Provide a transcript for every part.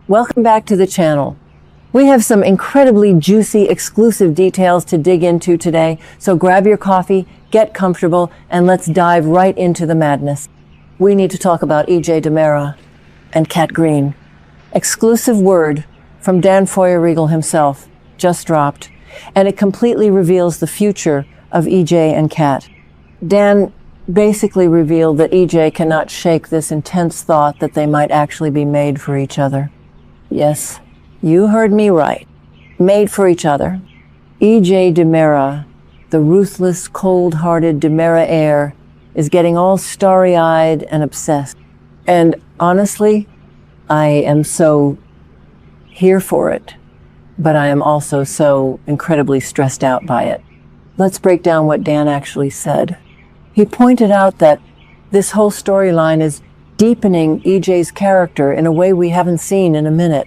Welcome back to the channel. We have some incredibly juicy, exclusive details to dig into today, so grab your coffee, get comfortable, and let's dive right into the madness. We need to talk about EJ DiMera and Cat Greene. Exclusive word from Dan Feuerriegel himself just dropped, and it completely reveals the future of EJ and Cat. Dan basically revealed that EJ cannot shake this intense thought that they might actually be made for each other. Yes, you heard me right. Made for each other. EJ DiMera, the ruthless, cold-hearted DiMera heir, is getting all starry-eyed and obsessed. And honestly, I am so here for it, but I am also so incredibly stressed out by it. Let's break down what Dan actually said. He pointed out that this whole storyline is deepening EJ's character in a way we haven't seen in a minute.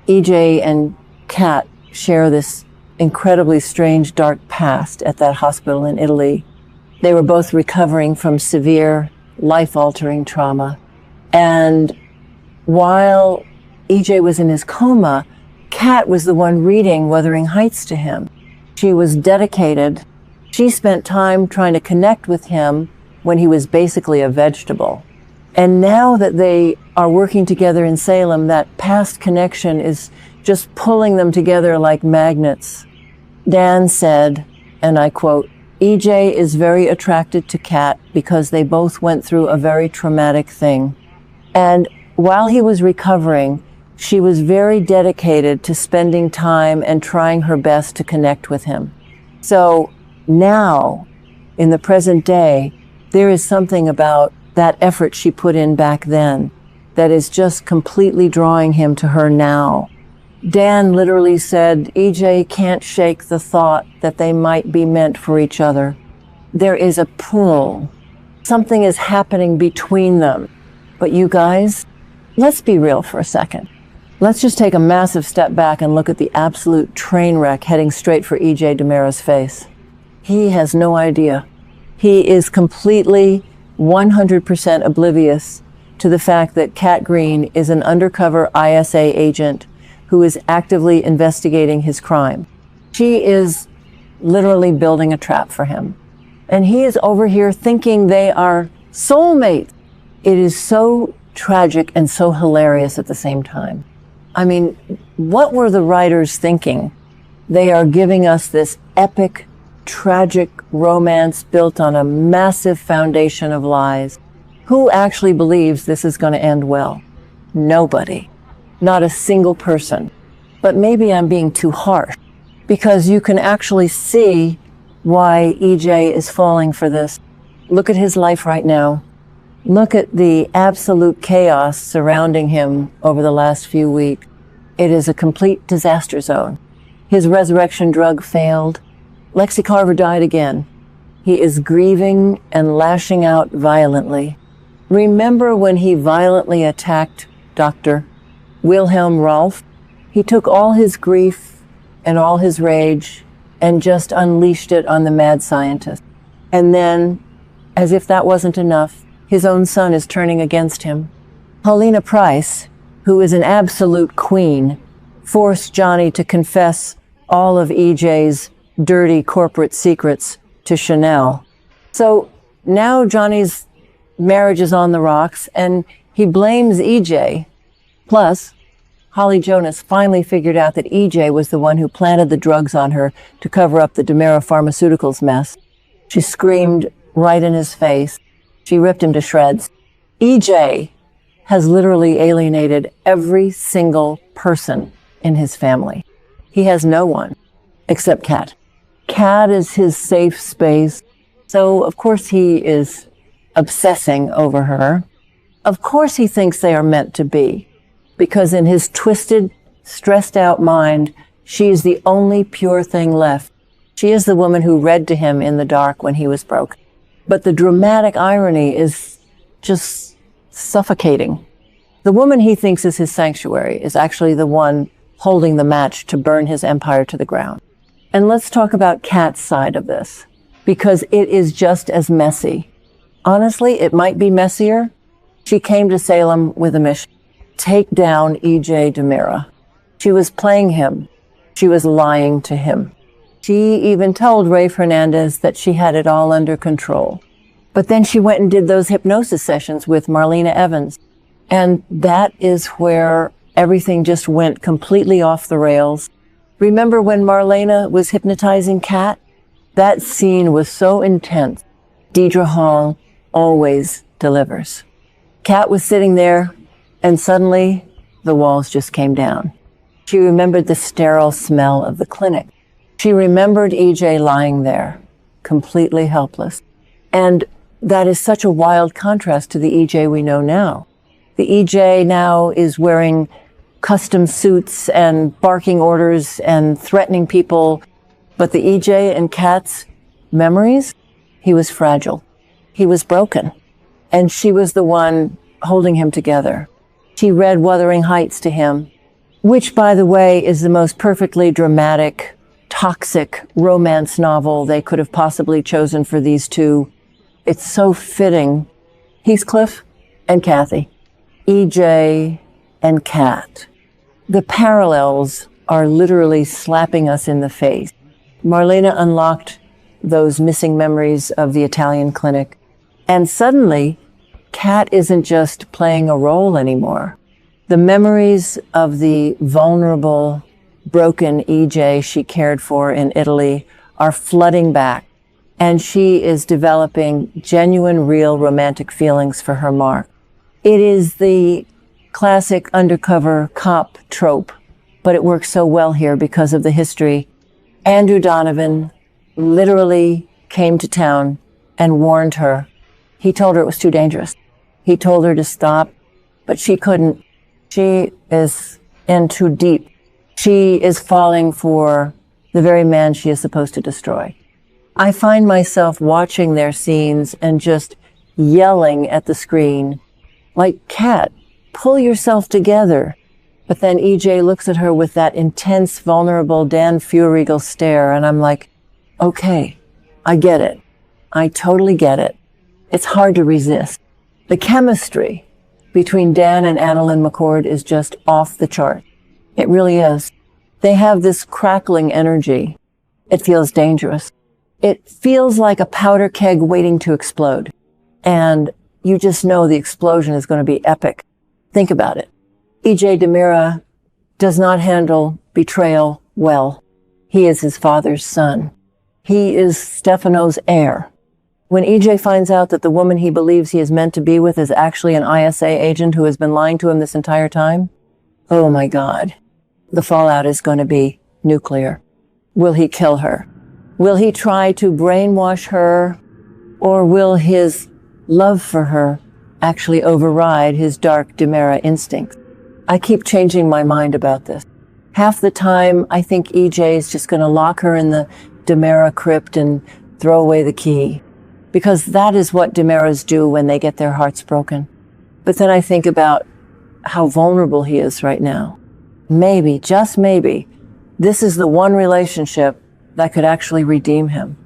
EJ and Cat share this incredibly strange, dark past at that hospital in Italy. They were both recovering from severe, life-altering trauma. And while EJ was in his coma, Cat was the one reading Wuthering Heights to him. She was dedicated. She spent time trying to connect with him when he was basically a vegetable. And now that they are working together in Salem, that past connection is just pulling them together like magnets. Dan said, and I quote, EJ is very attracted to Cat because they both went through a very traumatic thing. And while he was recovering, she was very dedicated to spending time and trying her best to connect with him. So now, in the present day, there is something about that effort she put in back then that is just completely drawing him to her now. Dan literally said, EJ can't shake the thought that they might be meant for each other. There is a pull. Something is happening between them. But you guys, let's be real for a second. Let's just take a massive step back and look at the absolute train wreck heading straight for EJ DiMera's face. He has no idea. He is completely 100% oblivious to the fact that Cat Greene is an undercover ISA agent who is actively investigating his crime. She is literally building a trap for him. And he is over here thinking they are soulmates. It is so tragic and so hilarious at the same time. I mean, what were the writers thinking? They are giving us this epic, tragic romance built on a massive foundation of lies. Who actually believes this is going to end well? Nobody. Not a single person. But maybe I'm being too harsh, because you can actually see why EJ is falling for this. Look at his life right now. Look at the absolute chaos surrounding him over the last few weeks. It is a complete disaster zone. His resurrection drug failed. Lexi Carver died again. He is grieving and lashing out violently. Remember when he violently attacked Dr. Wilhelm Rolf? He took all his grief and all his rage and just unleashed it on the mad scientist. And then, as if that wasn't enough, his own son is turning against him. Paulina Price, who is an absolute queen, forced Johnny to confess all of EJ's dirty corporate secrets to Chanel. So now Johnny's marriage is on the rocks and he blames EJ. Plus, Holly Jonas finally figured out that EJ was the one who planted the drugs on her to cover up the DiMera Pharmaceuticals mess. She screamed right in his face. She ripped him to shreds. EJ has literally alienated every single person in his family. He has no one except Cat. Cat is his safe space. So, of course, he is obsessing over her. Of course, he thinks they are meant to be, because in his twisted, stressed out mind, she is the only pure thing left. She is the woman who read to him in the dark when he was broke. But the dramatic irony is just suffocating. The woman he thinks is his sanctuary is actually the one holding the match to burn his empire to the ground. And let's talk about Cat's side of this, because it is just as messy. Honestly, it might be messier. She came to Salem with a mission. take down EJ DiMera. She was playing him. She was lying to him. She even told Ray Fernandez that she had it all under control. But then she went and did those hypnosis sessions with Marlena Evans. And that is where everything just went completely off the rails. Remember when Marlena was hypnotizing Cat? That scene was so intense. Deidre Hall always delivers. Cat was sitting there, and suddenly the walls just came down. She remembered the sterile smell of the clinic. She remembered EJ lying there, completely helpless. And that is such a wild contrast to the EJ we know now. The EJ now is wearing custom suits and barking orders and threatening people. But the EJ and Cat's memories, he was fragile. He was broken. And she was the one holding him together. She read Wuthering Heights to him, which, by the way, is the most perfectly dramatic, toxic romance novel they could have possibly chosen for these two. It's so fitting. Heathcliff and Kathy, EJ and Cat. The parallels are literally slapping us in the face. Marlena unlocked those missing memories of the Italian clinic. And suddenly, Cat isn't just playing a role anymore. The memories of the vulnerable, broken EJ she cared for in Italy are flooding back. And she is developing genuine, real romantic feelings for her Mark. It is the classic undercover cop trope, but it works so well here because of the history. Andrew Donovan literally came to town and warned her. He told her it was too dangerous. He told her to stop, but she couldn't. She is in too deep. She is falling for the very man she is supposed to destroy. I find myself watching their scenes and just yelling at the screen, like, Cat, pull yourself together. But then EJ looks at her with that intense, vulnerable Dan Feuerriegel stare, and I'm like, okay, I get it. I totally get it. It's hard to resist. The chemistry between Dan and AnnaLynne McCord is just off the chart. It really is. They have this crackling energy. It feels dangerous. It feels like a powder keg waiting to explode. And you just know the explosion is going to be epic. Think about it. EJ DiMera does not handle betrayal well. He is his father's son. He is Stefano's heir. When EJ finds out that the woman he believes he is meant to be with is actually an ISA agent who has been lying to him this entire time, oh my God, the fallout is going to be nuclear. Will he kill her? Will he try to brainwash her? Or will his love for her actually override his dark DiMera instincts? I keep changing my mind about this. Half the time, I think EJ is just going to lock her in the DiMera crypt and throw away the key. Because that is what DiMeras do when they get their hearts broken. But then I think about how vulnerable he is right now. Maybe, just maybe, this is the one relationship that could actually redeem him.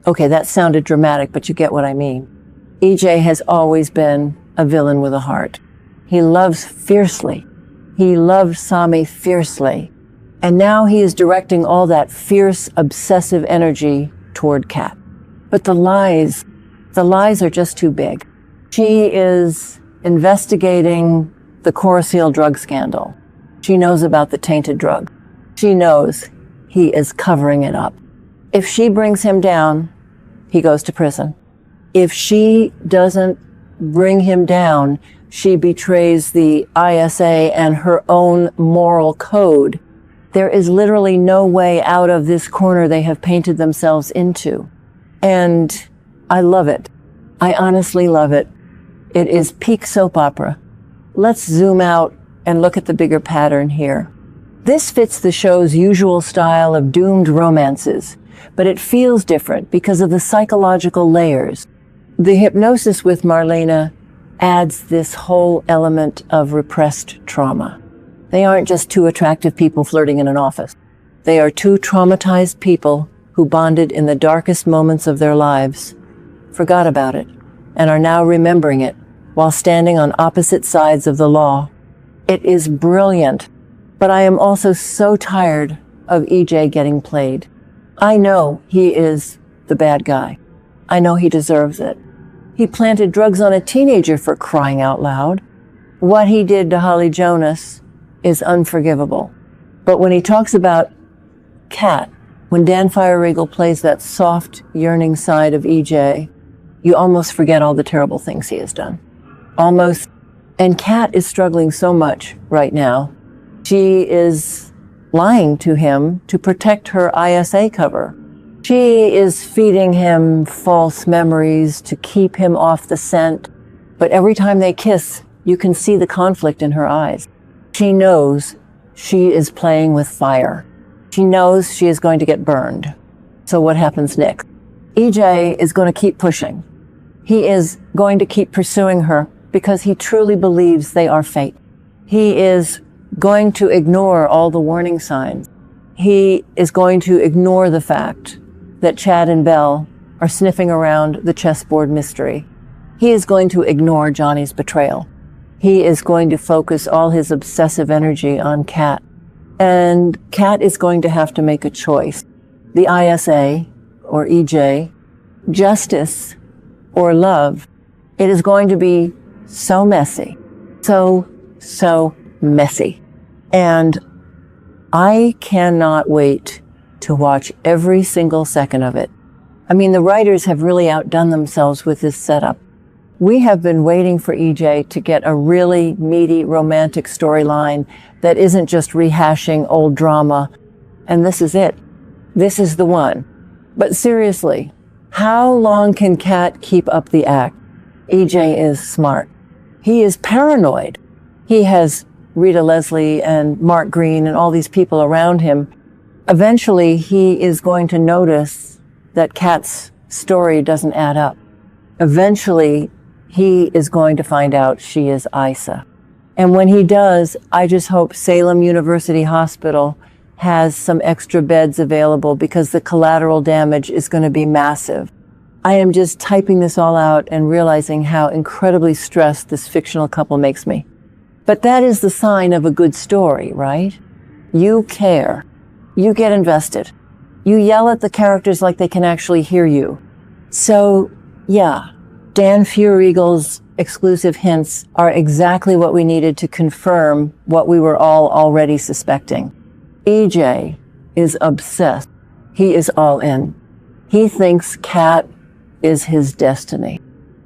Okay, that sounded dramatic, but you get what I mean. EJ has always been a villain with a heart. He loves fiercely. He loved Sami fiercely. And now he is directing all that fierce, obsessive energy toward Cat. But the lies are just too big. She is investigating the Coruscant drug scandal. She knows about the tainted drug. She knows he is covering it up. If she brings him down, he goes to prison. If she doesn't bring him down, she betrays the ISA and her own moral code. There is literally no way out of this corner they have painted themselves into. And I love it. I honestly love it. It is peak soap opera. Let's zoom out and look at the bigger pattern here. This fits the show's usual style of doomed romances, but it feels different because of the psychological layers. The hypnosis with Marlena adds this whole element of repressed trauma. They aren't just two attractive people flirting in an office. They are two traumatized people who bonded in the darkest moments of their lives, forgot about it, and are now remembering it while standing on opposite sides of the law. It is brilliant, but I am also so tired of EJ getting played. I know he is the bad guy. I know he deserves it. He planted drugs on a teenager, for crying out loud. What he did to Holly Jonas is unforgivable. But when he talks about Cat, when Dan Feuerriegel plays that soft, yearning side of EJ, you almost forget all the terrible things he has done. Almost. And Cat is struggling so much right now. She is lying to him to protect her ISA cover. She is feeding him false memories to keep him off the scent. But every time they kiss, you can see the conflict in her eyes. She knows she is playing with fire. She knows she is going to get burned. So what happens next? EJ is going to keep pushing. He is going to keep pursuing her because he truly believes they are fate. He is going to ignore all the warning signs. He is going to ignore the fact that Chad and Belle are sniffing around the chessboard mystery. He is going to ignore Johnny's betrayal. He is going to focus all his obsessive energy on Cat. And Cat is going to have to make a choice. The ISA, or EJ, justice, or love. It is going to be so messy. So messy. And I cannot wait to watch every single second of it. I mean, the writers have really outdone themselves with this setup. We have been waiting for EJ to get a really meaty romantic storyline that isn't just rehashing old drama. And this is it. This is the one. But seriously, how long can Cat keep up the act? EJ is smart. He is paranoid. He has Rita Leslie and Mark Green and all these people around him. Eventually, he is going to notice that Kat's story doesn't add up. Eventually, he is going to find out she is Isa. And when he does, I just hope Salem University Hospital has some extra beds available because the collateral damage is going to be massive. I am just typing this all out and realizing how incredibly stressed this fictional couple makes me. But that is the sign of a good story, right? You care. You get invested. You yell at the characters like they can actually hear you. So, yeah, Dan Feuerriegel's exclusive hints are exactly what we needed to confirm what we were all already suspecting. EJ is obsessed. He is all in. He thinks Cat is his destiny.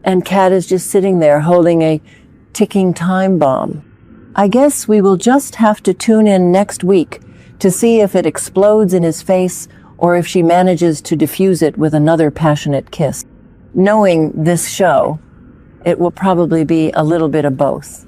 And Cat is just sitting there holding a ticking time bomb. I guess we will just have to tune in next week to see if it explodes in his face or if she manages to diffuse it with another passionate kiss. Knowing this show, it will probably be a little bit of both.